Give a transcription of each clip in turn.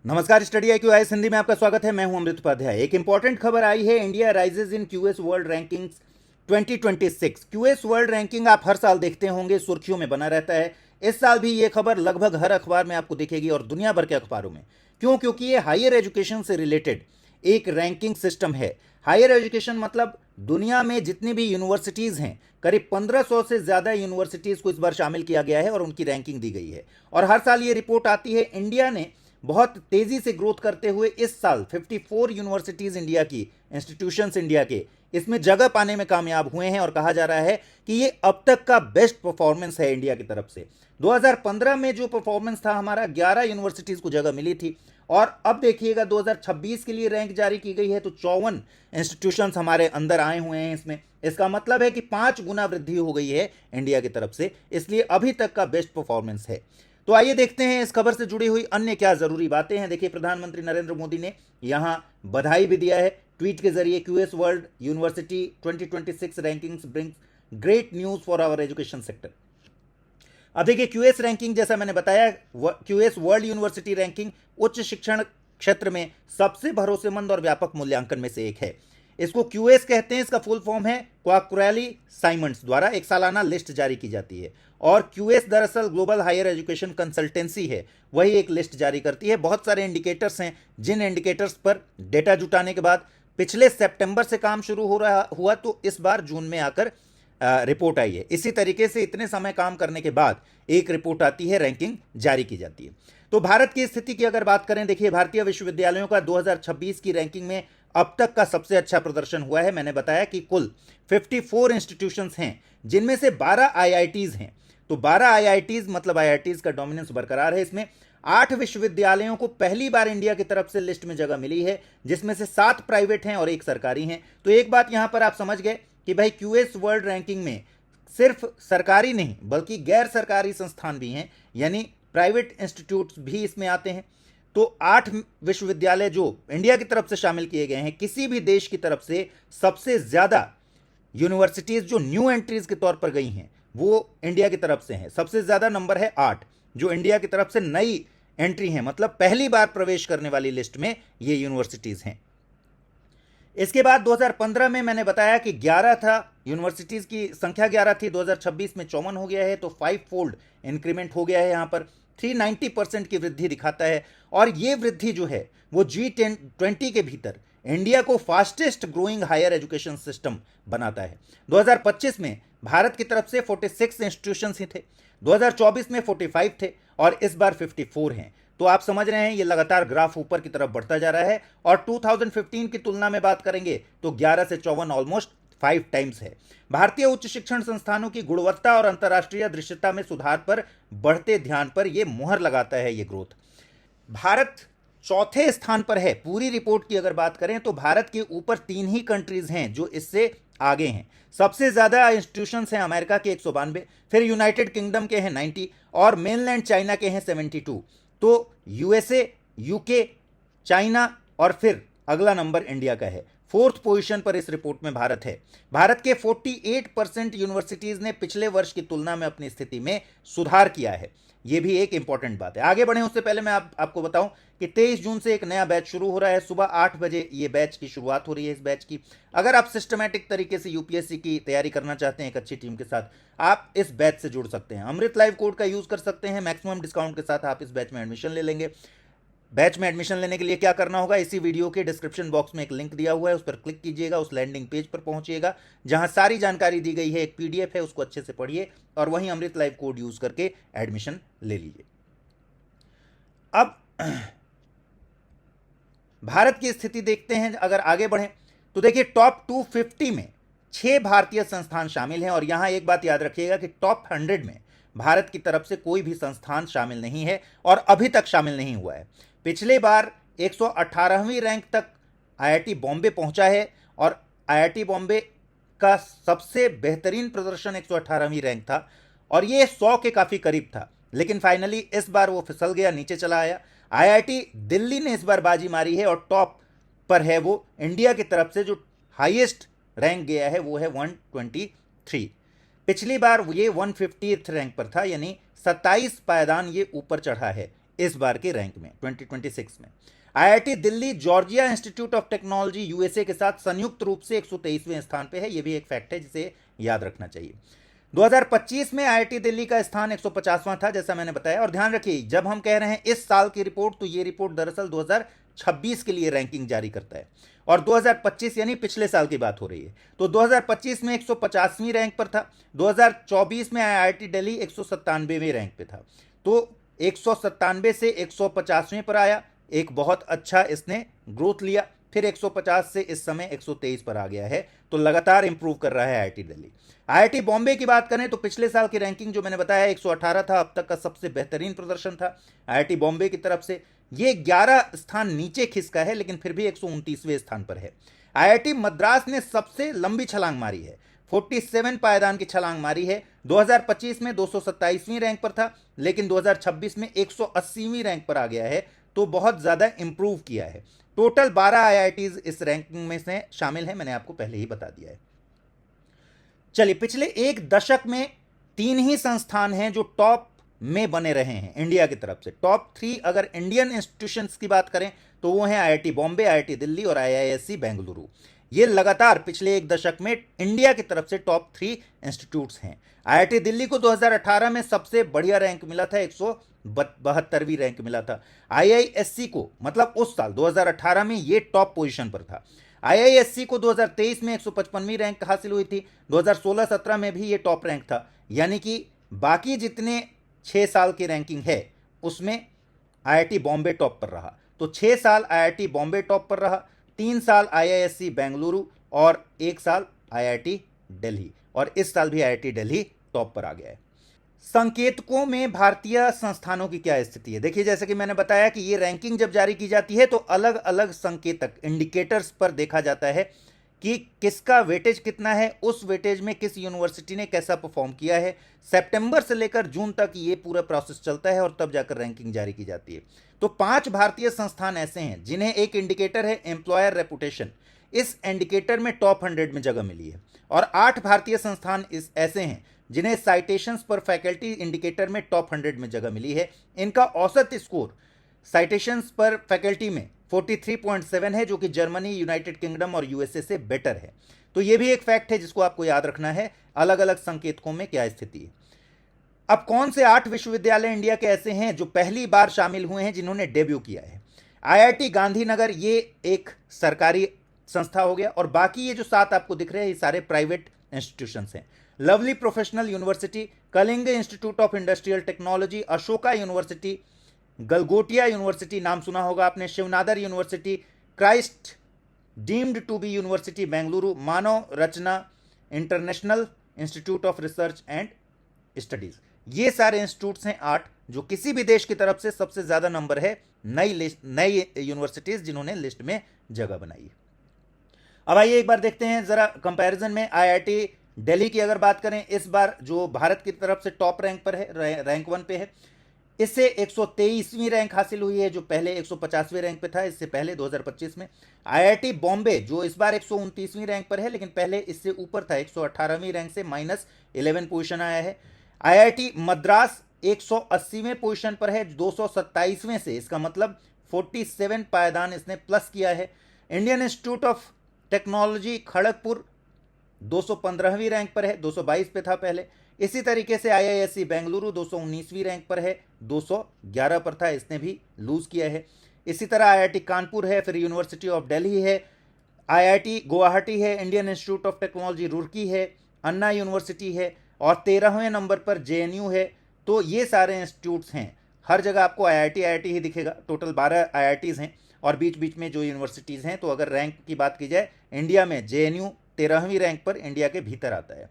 नमस्कार, study I Q I Hindi में आपका स्वागत है। मैं हूं अमृत उपाध्याय। एक इंपॉर्टेंट खबर आई है, India rises in QS world rankings 2026। QS world ranking आप हर साल देखते होंगे, सुर्खियों में बना रहता है। इस साल भी ये खबर लगभग हर अखबार में आपको दिखेगी और दुनिया भर के अखबारों में। क्यों? क्योंकि ये हायर एजुकेशन से रिलेटेड एक रैंकिंग सिस्टम है। हायर एजुकेशन मतलब दुनिया में जितनी भी यूनिवर्सिटीज़ हैं, करीब 1500 से ज़्यादा यूनिवर्सिटीज़ को इस बार शामिल किया गया है और उनकी रैंकिंग दी गई है। और हर साल ये रिपोर्ट आती है। इंडिया ने बहुत तेजी से ग्रोथ करते हुए इस साल 54 यूनिवर्सिटीज इंडिया की, इंस्टीट्यूशंस इंडिया के, इसमें जगह पाने में कामयाब हुए हैं और कहा जा रहा है कि ये अब तक का बेस्ट परफॉर्मेंस है इंडिया की तरफ से। 2015 में जो परफॉर्मेंस था हमारा, 11 यूनिवर्सिटीज को जगह मिली थी और अब देखिएगा 2026 के लिए रैंक जारी की गई है तो 54 इंस्टीट्यूशंस हमारे अंदर आए हुए हैं इसमें। इसका मतलब है कि 5 गुना वृद्धि हो गई है इंडिया की तरफ से, इसलिए अभी तक का बेस्ट परफॉर्मेंस है। तो आइए देखते हैं इस खबर से जुड़ी हुई अन्य क्या जरूरी बातें हैं। देखिए, प्रधानमंत्री नरेंद्र मोदी ने यहां बधाई भी दिया है ट्वीट के जरिए। QS world university 2026 rankings brings great news for our education sector. अब देखिए, क्यूएस रैंकिंग, जैसा मैंने बताया, क्यूएस वर्ल्ड यूनिवर्सिटी रैंकिंग उच्च शिक्षण क्षेत्र में सबसे भरोसेमंद और व्यापक मूल्यांकन में से एक है। इसको क्यूएस कहते हैं। इसका फुल फॉर्म है क्वाक्रेली साइमंड्स द्वारा एक सालाना लिस्ट जारी की जाती है। और क्यूएस दरअसल ग्लोबल हायर एजुकेशन कंसल्टेंसी है, वही एक लिस्ट जारी करती है। बहुत सारे इंडिकेटर्स हैं, जिन इंडिकेटर्स पर डेटा जुटाने के बाद पिछले सितंबर से काम शुरू हुआ तो इस बार जून में आकर रिपोर्ट आई है। इसी तरीके से इतने समय काम करने के बाद एक रिपोर्ट आती है, रैंकिंग जारी की जाती है। तो भारत की स्थिति की अगर बात करें, देखिए, भारतीय विश्वविद्यालयों का 2026 की रैंकिंग में अब तक का सबसे अच्छा प्रदर्शन हुआ है। मैंने बताया कि कुल 54 इंस्टीट्यूशंस हैं, जिनमें से 12 आईआईटीज हैं। तो 12 आईआईटीज मतलब आईआईटीज का डोमिनेंस बरकरार है। इसमें 8 विश्वविद्यालयों को पहली बार इंडिया की तरफ से लिस्ट में जगह मिली है, जिसमें से 7 प्राइवेट हैं और 1 सरकारी हैं। तो एक बात यहां पर आप समझ गए कि भाई, क्यूएस वर्ल्ड रैंकिंग में सिर्फ सरकारी नहीं बल्कि गैर सरकारी संस्थान भी हैं, यानी प्राइवेट इंस्टीट्यूट्स भी इसमें आते हैं। तो 8 विश्वविद्यालय जो इंडिया की तरफ से शामिल किए गए हैं। किसी भी देश की तरफ से सबसे ज्यादा यूनिवर्सिटीज जो न्यू एंट्रीज के तौर पर गई हैं, वो इंडिया की तरफ से हैं। सबसे ज्यादा नंबर है 8, जो इंडिया की तरफ से नई एंट्री है, मतलब पहली बार प्रवेश करने वाली लिस्ट में ये यूनिवर्सिटीज हैं। इसके बाद 2015 में मैंने बताया कि 11 था, यूनिवर्सिटीज की संख्या 11 थी, 2026 में 54 हो गया है। तो 5 फोल्ड इंक्रीमेंट हो गया है। यहां पर 390% की वृद्धि दिखाता है। और ये वृद्धि जो है वो G20 के भीतर इंडिया को fastest growing higher education system बनाता है। 2025 में भारत की तरफ से 46 इंस्टीट्यूशंस ही थे, 2024 में 45 थे और इस बार 54 हैं। तो आप समझ रहे हैं, ये लगातार ग्राफ ऊपर की तरफ बढ़ता जा रहा है। और 2015 की तुलना में बात करेंगे तो 11 से 54 ऑलमोस्ट 5 टाइम्स है। भारतीय उच्च शिक्षण संस्थानों की गुणवत्ता और अंतर्राष्ट्रीय दृश्यता में सुधार पर बढ़ते ध्यान पर यह मुहर लगाता है ये ग्रोथ। भारत चौथे स्थान पर है। पूरी रिपोर्ट की अगर बात करें तो भारत के ऊपर 3 ही कंट्रीज हैं जो इससे आगे हैं। सबसे ज्यादा इंस्टीट्यूशंस हैं अमेरिका के 192, फिर यूनाइटेड किंगडम के हैं 90 और मेनलैंड चाइना के हैं 72। तो यूएसए, यूके, चाइना और फिर अगला नंबर इंडिया का है। 4th पोजीशन पर इस रिपोर्ट में भारत है। भारत के 48% यूनिवर्सिटीज ने पिछले वर्ष की तुलना में अपनी स्थिति में सुधार किया है। यह भी एक इंपॉर्टेंट बात है। आगे बढ़े उससे पहले मैं आपको बताऊं कि 23 जून से एक नया बैच शुरू हो रहा है। सुबह 8 बजे ये बैच की शुरुआत हो रही है। इस बैच की अगर आप सिस्टमैटिक तरीके से यूपीएससी की तैयारी करना चाहते हैं एक अच्छी टीम के साथ, आप इस बैच से जुड़ सकते हैं। अमृत लाइव कोड का यूज कर सकते हैं। मैक्सिमम डिस्काउंट के साथ आप इस बैच में एडमिशन ले लेंगे। बैच में एडमिशन लेने के लिए क्या करना होगा, इसी वीडियो के डिस्क्रिप्शन बॉक्स में एक लिंक दिया हुआ है, उस पर क्लिक कीजिएगा, उस लैंडिंग पेज पर पहुंचिएगा जहां सारी जानकारी दी गई है। एक पीडीएफ है, उसको अच्छे से पढ़िए और वहीं अमृत लाइव कोड यूज करके एडमिशन ले लीजिए। अब भारत की स्थिति देखते हैं। अगर आगे बढ़ें तो देखिए, टॉप 250 में 6 भारतीय संस्थान शामिल हैं। और यहां एक बात याद रखिएगा कि टॉप 100 में भारत की तरफ से कोई भी संस्थान शामिल नहीं है और अभी तक शामिल नहीं हुआ है। पिछले बार 118वीं रैंक तक आईआईटी बॉम्बे पहुंचा है और आईआईटी बॉम्बे का सबसे बेहतरीन प्रदर्शन 118वीं रैंक था और ये 100 के काफी करीब था। लेकिन फाइनली इस बार वो फिसल गया, नीचे चला आया। आईआईटी दिल्ली ने इस बार बाजी मारी है और टॉप पर है वो। इंडिया की तरफ से जो हाईएस्ट रैंक गया है वो है 123। पिछली बार ये 150th रैंक पर था, यानी 27 पायदान ये ऊपर चढ़ा है। इस बार के रैंक में 2026 में। IIT Delhi Georgia institute of technology USA के साथ संयुक्त रूप से 123वें स्थान पे है। यह भी एक फैक्ट है जिसे याद रखना चाहिए। 2025 में आईआईटी दिल्ली का स्थान 150वां था, जैसा मैंने बताया। और ध्यान रखिए, जब हम कह रहे हैं इस साल की रिपोर्ट, तो ये रिपोर्ट दरअसल 2026 के लिए रैंकिंग जारी करता है, और 2025 यानी पिछले साल की बात हो रही है। तो 2025 में 150वीं रैंक पर था। 2024 में आईआईटी दिल्ली 197वें रैंक पे था। तो 197 से 150वें पर आया, एक बहुत अच्छा इसने ग्रोथ लिया। फिर 150 से इस समय 123 पर आ गया है। तो लगातार इंप्रूव कर रहा है आईआईटी दिल्ली। आईआईटी बॉम्बे की बात करें तो पिछले साल की रैंकिंग जो मैंने बताया 118 था, अब तक का सबसे बेहतरीन प्रदर्शन था आईआईटी बॉम्बे की तरफ से। ये 11 स्थान नीचे खिसका है, लेकिन फिर भी 129वें स्थान पर है। आईआईटी मद्रास ने सबसे लंबी छलांग मारी है, 47 पायदान की छलांग मारी है। 2025 में 227वीं रैंक पर था, लेकिन 2026 में 180वीं रैंक पर आ गया है। तो बहुत ज़्यादा इंप्रूव किया है। टोटल 12 आईआईटीज इस रैंकिंग में से शामिल हैं, मैंने आपको पहले ही बता दिया है। चलिए, पिछले एक दशक में 3 ही संस्थान हैं जो टॉप में बने रहे हैं इंडिया की तरफ से। टॉप 3 अगर इंडियन इंस्टीट्यूशंस की बात करें तो वो हैं आईआईटी बॉम्बे, आईआईटी दिल्ली और आईआईएससी बेंगलुरु। ये लगातार पिछले एक दशक में इंडिया की तरफ से टॉप 3 इंस्टीट्यूट्स हैं। आईआईटी दिल्ली को 2018 में सबसे बढ़िया रैंक मिला था, 172वीं रैंक मिला था। आईआईएससी को, मतलब उस साल 2018 में ये टॉप पोजीशन पर था। आईआईएससी को 2023 में 155वीं रैंक हासिल हुई थी। 2016-17 में भी ये टॉप रैंक था। यानी कि बाकी जितने 6 साल की रैंकिंग है उसमें आईआईटी बॉम्बे टॉप पर रहा। तो 6 साल आईआईटी बॉम्बे टॉप पर रहा, 3 साल आईआईएससी बेंगलुरु और 1 साल आईआईटी दिल्ली, और इस साल भी आईआईटी दिल्ली टॉप पर आ गया है। संकेतकों में भारतीय संस्थानों की क्या स्थिति है? देखिए, जैसे कि मैंने बताया कि ये रैंकिंग जब जारी की जाती है तो अलग अलग संकेतक, इंडिकेटर्स पर देखा जाता है कि किसका वेटेज कितना है, उस वेटेज में किस यूनिवर्सिटी ने कैसा परफॉर्म किया है। सितंबर से लेकर जून तक ये पूरा प्रोसेस चलता है और तब जाकर रैंकिंग जारी की जाती है। तो 5 भारतीय संस्थान ऐसे हैं जिन्हें एक इंडिकेटर है एम्प्लॉयर रेपुटेशन, इस इंडिकेटर में टॉप 100 में जगह मिली है। और 8 भारतीय संस्थान ऐसे हैं जिन्हें साइटेशंस पर फैकल्टी इंडिकेटर में टॉप 100 में जगह मिली है। इनका औसत स्कोर साइटेशंस पर फैकल्टी में 43.7 है, जो कि जर्मनी, यूनाइटेड किंगडम और यूएसए से बेटर है। तो यह भी एक फैक्ट है जिसको आपको याद रखना है, अलग अलग संकेतकों में क्या स्थिति है। अब कौन से 8 विश्वविद्यालय इंडिया के ऐसे हैं जो पहली बार शामिल हुए हैं, जिन्होंने डेब्यू किया है? आईआईटी गांधीनगर ये एक सरकारी संस्था हो गया, और बाकी ये जो 7 आपको दिख रहे हैं ये सारे प्राइवेट इंस्टीट्यूशंस हैं। Lovely professional university, Kalinga institute of industrial technology, Ashoka university, Galgotia university नाम सुना होगा आपने, Shiv Nadar university, Christ deemed to be university Bengaluru, Manav Rachna international institute of research and studies. ये सारे इंस्टीट्यूट्स हैं 8, जो किसी भी देश की तरफ से सबसे ज्यादा नंबर है नई यूनिवर्सिटीज जिन्होंने लिस्ट में जगह बनाई है। अब आइए एक बार देखते हैं जरा कंपैरिजन में। आईआईटी दिल्ली की अगर बात करें, इस बार जो भारत की तरफ से टॉप रैंक पर है, रैंक 1 पे है, इससे 123वीं रैंक हासिल हुई है, जो पहले 150वें रैंक पे था इससे पहले 2025 में। आईआईटी बॉम्बे जो इस बार 129वीं रैंक पर है, लेकिन पहले इससे ऊपर था, 118वीं रैंक से -11 पोजीशन आया है। आईआईटी मद्रास 180वें पोजीशन पर है, 227वें से, इसका मतलब 47 पायदान इसने प्लस किया है। Indian Institute of Technology Kharagpur 215वीं रैंक पर है, 222 पे था पहले। इसी तरीके से आईआईएससी बेंगलुरु 219वीं रैंक पर है, 211 पर था, इसने भी लूज किया है। इसी तरह आईआईटी कानपुर है, फिर यूनिवर्सिटी ऑफ दिल्ली है, आईआईटी गुवाहाटी है, Indian Institute of technology Roorkee है, अन्ना यूनिवर्सिटी है, और 13वें नंबर पर जेएनयू है। तो ये सारे इंस्टीट्यूट्स हैं, हर जगह आपको आईआईटी ही दिखेगा। टोटल 12 आईआईटीज़ हैं और बीच बीच में जो यूनिवर्सिटीज़ हैं। तो अगर रैंक की बात की जाए, इंडिया में जेएनयू 13वीं रैंक पर इंडिया के भीतर आता है।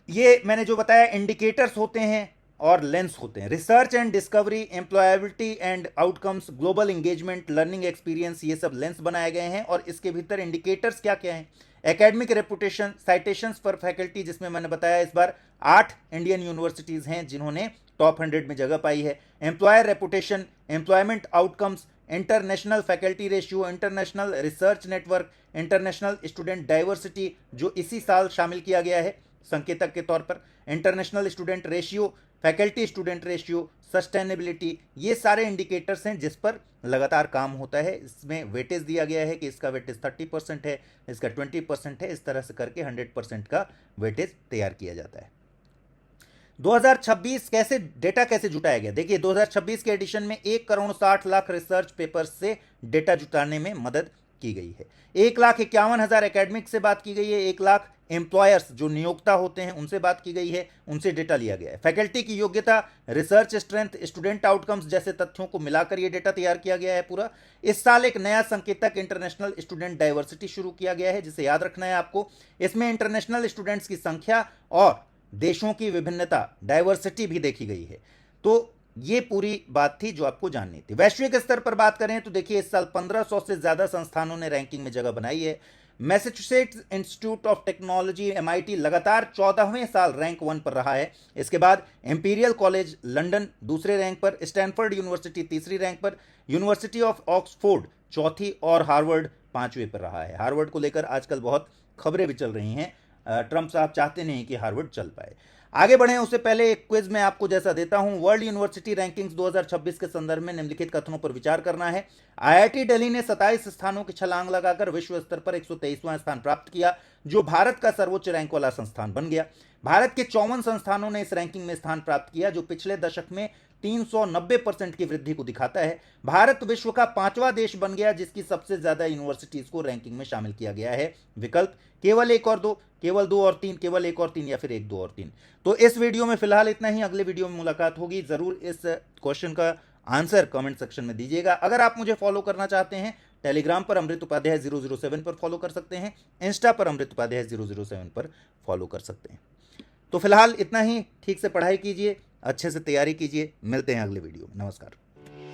ये मैंने जो बताया इंडिकेटर्स होते हैं और लेंस होते हैं। Research and discovery, employability and outcomes, global engagement, learning experience, ये सब लेंस बनाए गए हैं। और इसके भीतर इंडिकेटर्स क्या क्या हैं? एकेडमिक रेपुटेशन, साइटेशंस पर फैकल्टी, जिसमें मैंने बताया इस बार 8 इंडियन यूनिवर्सिटीज़ हैं जिन्होंने टॉप 100 में जगह पाई है। Employer reputation, employment outcomes, international faculty ratio, international research network, international student diversity जो इसी साल शामिल किया गया है संकेतक के तौर पर, international student ratio, faculty student ratio, sustainability, ये सारे इंडिकेटर्स हैं जिस पर लगातार काम होता है। इसमें वेटेज दिया गया है कि इसका वेटेज 30% है, इसका 20% है, इस तरह से करके 100% का वेटेज तैयार किया जाता है। 2026 कैसे डेटा कैसे जुटाया गया? देखिए 2026 के एडिशन में 1,60,00,000 रिसर्च पेपर्स से डेटा जुटाने में मदद की गई है। 1,51,000 एकेडमिक से बात की गई है, 1,00,000 एम्प्लॉयर्स जो नियोक्ता होते हैं उनसे बात की गई है, उनसे डेटा लिया गया है। फैकल्टी की योग्यता, रिसर्च स्ट्रेंथ, स्टूडेंट आउटकम्स जैसे तथ्यों को मिलाकर यह डेटा तैयार किया गया है पूरा। इस साल एक नया संकेतक इंटरनेशनल स्टूडेंट डाइवर्सिटी शुरू किया गया है, जिसे याद रखना है आपको। इसमें इंटरनेशनल स्टूडेंट्स की संख्या और देशों की विभिन्नता, डाइवर्सिटी भी देखी गई है। तो ये पूरी बात थी जो आपको जाननी थी। वैश्विक स्तर पर बात करें तो देखिए इस साल 1500 से ज्यादा संस्थानों ने रैंकिंग में जगह बनाई है। Massachusetts institute of technology MIT लगातार 14वें साल रैंक 1 पर रहा है। इसके बाद इंपीरियल कॉलेज लंदन दूसरे रैंक पर, स्टैनफोर्ड यूनिवर्सिटी तीसरी रैंक पर, यूनिवर्सिटी ऑफ ऑक्सफोर्ड चौथी और हार्वर्ड 5वें पर रहा है। हार्वर्ड को लेकर आजकल बहुत खबरें भी चल रही हैं। ट्रंप साहब चाहते नहीं कि हार्वर्ड चल पाए। आगे बढ़ें उससे पहले एक क्विज मैं आपको जैसा देता हूं। वर्ल्ड यूनिवर्सिटी रैंकिंग्स 2026 के संदर्भ में निम्नलिखित कथनों पर विचार करना है। IIT दिल्ली ने 27 स्थानों की छलांग लगाकर विश्व स्तर पर 123वां स्थान प्राप्त किया, जो भारत का सर्वोच्च रैंक वाला संस्थान बन गया। भारत के 54 संस्थानों ने इस रैंकिंग में स्थान प्राप्त किया, जो पिछले दशक में 390% की वृद्धि को दिखाता है। भारत विश्व का 5वां देश बन गया जिसकी सबसे ज्यादा यूनिवर्सिटीज को रैंकिंग में शामिल किया गया है। विकल्प केवल 1 और 2, केवल 2 और 3, केवल 1 और 3 या फिर 1, 2 और 3। तो इस वीडियो में फिलहाल इतना ही। अगले वीडियो में मुलाकात होगी। जरूर इस क्वेश्चन का आंसर कमेंट सेक्शन में दीजिएगा। अगर आप मुझे फॉलो करना चाहते हैं, टेलीग्राम पर अमृत उपाध्याय 007 पर फॉलो कर सकते हैं, इंस्टा पर अमृत उपाध्याय 007 पर फॉलो कर सकते हैं। तो फिलहाल इतना ही। ठीक से पढ़ाई कीजिए, अच्छे से तैयारी कीजिए। मिलते हैं अगले वीडियो में। नमस्कार।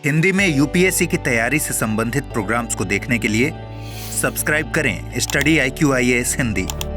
हिंदी में UPSC की तैयारी से संबंधित प्रोग्राम्स को देखने के लिए सब्सक्राइब करें स्टडी IQ IAS हिंदी।